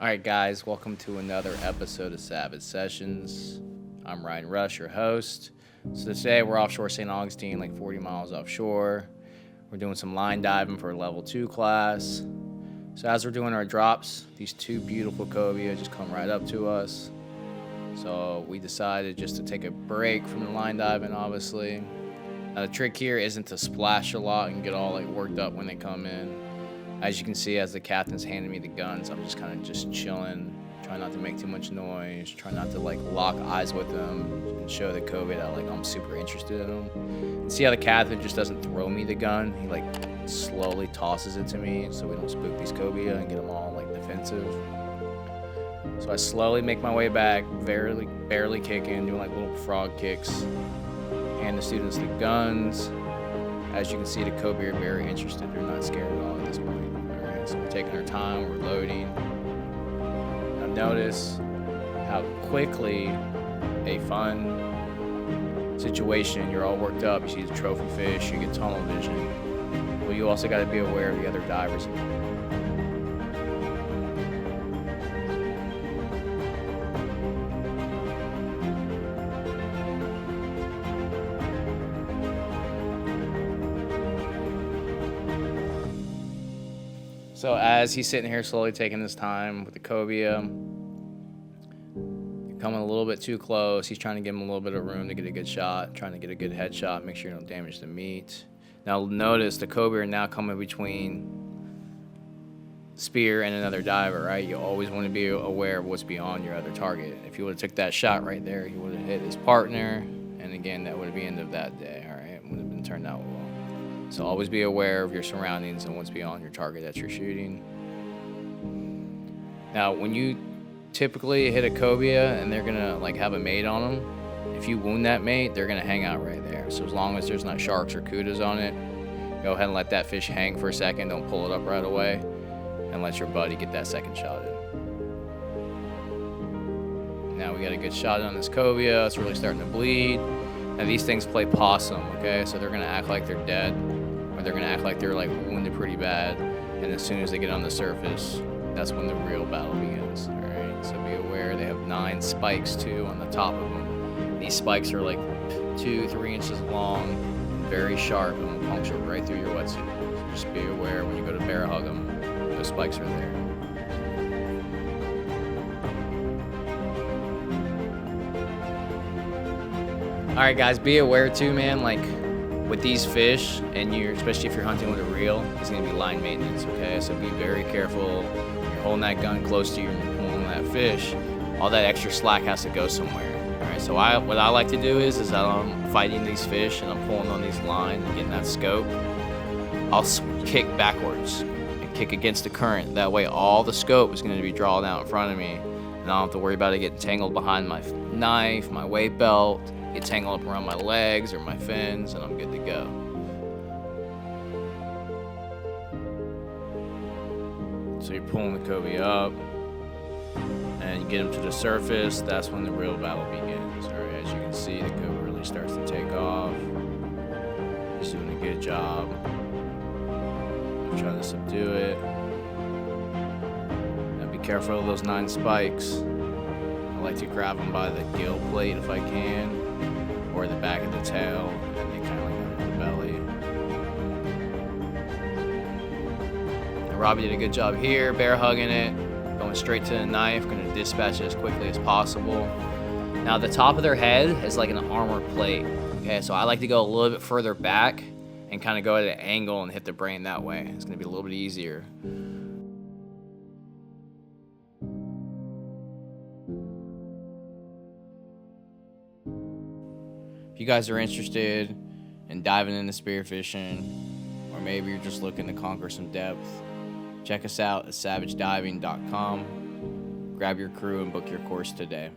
Alright guys, welcome to another episode of Savage Sessions. I'm Ryan Rush, your host. So today we're offshore St. Augustine, like 40 miles offshore. We're doing some line diving for a level 2 class. So as we're doing our drops, these two beautiful cobia just come right up to us. So we decided just to take a break from the line diving, obviously. Now the trick here isn't to splash a lot and get all like worked up when they come in. As you can see, as the captain's handing me the guns, I'm just kind of just chilling, trying not to make too much noise, trying not to like lock eyes with them and show the cobia that like I'm super interested in them. And see how the captain just doesn't throw me the gun? He like slowly tosses it to me so we don't spook these cobia and get them all like defensive. So I slowly make my way back, barely kicking, doing like little frog kicks, hand the students the guns. As you can see, the cobia are very interested. They're not scared at all at this point. All right, so we're taking our time, we're loading. Now notice how quickly a fun situation, you're all worked up, you see the trophy fish, you get tunnel vision. Well, you also got to be aware of the other divers. So as he's sitting here slowly taking his time with the cobia, coming a little bit too close. He's trying to give him a little bit of room to get a good shot, trying to get a good headshot, make sure you don't damage the meat. Now notice the cobia are now coming between spear and another diver, right? You always want to be aware of what's beyond your other target. If you would have took that shot right there, he would have hit his partner, and again, that would have been the end of that day, all right? It would have been turned out well. So always be aware of your surroundings and what's beyond your target that you're shooting. Now, when you typically hit a cobia and they're gonna like have a mate on them, if you wound that mate, they're gonna hang out right there. So as long as there's not sharks or kudas on it, go ahead and let that fish hang for a second. Don't pull it up right away, and let your buddy get that second shot in. Now we got a good shot on this cobia. It's really starting to bleed. Now these things play possum, okay? So they're gonna act like they're dead, or they're gonna act like they're like wounded pretty bad. And as soon as they get on the surface, that's when the real battle begins, all right? So be aware, they have 9 spikes too on the top of them. These spikes are like 2-3 inches long, very sharp, and will puncture right through your wetsuit. So just be aware when you go to bear hug them, those spikes are there. All right, guys, be aware too, man, like with these fish, and especially if you're hunting with a reel, it's gonna be line maintenance, okay? So be very careful. You're holding that gun close to you and you're pulling that fish, all that extra slack has to go somewhere, all right? So what I like to do is that I'm fighting these fish and I'm pulling on these lines and getting that scope. I'll kick backwards and kick against the current. That way all the scope is gonna be drawn out in front of me, and I don't have to worry about it getting tangled behind my knife, my weight belt, get tangled up around my legs or my fins, and I'm good to go. So you're pulling the cobia up, and you get him to the surface. That's when the real battle begins. All right, as you can see, the cobia really starts to take off. He's doing a good job. I'm trying to subdue it. Now be careful of those 9 spikes. I like to grab them by the gill plate if I can, or the back of the tail, and they kind of like under the belly. And Robbie did a good job here, bear hugging it, going straight to the knife, going to dispatch it as quickly as possible. Now the top of their head is like an armor plate, okay? So I like to go a little bit further back and kind of go at an angle and hit the brain that way. It's going to be a little bit easier. If you guys are interested in diving into spearfishing, or maybe you're just looking to conquer some depth, check us out at savagediving.com. Grab your crew and book your course today.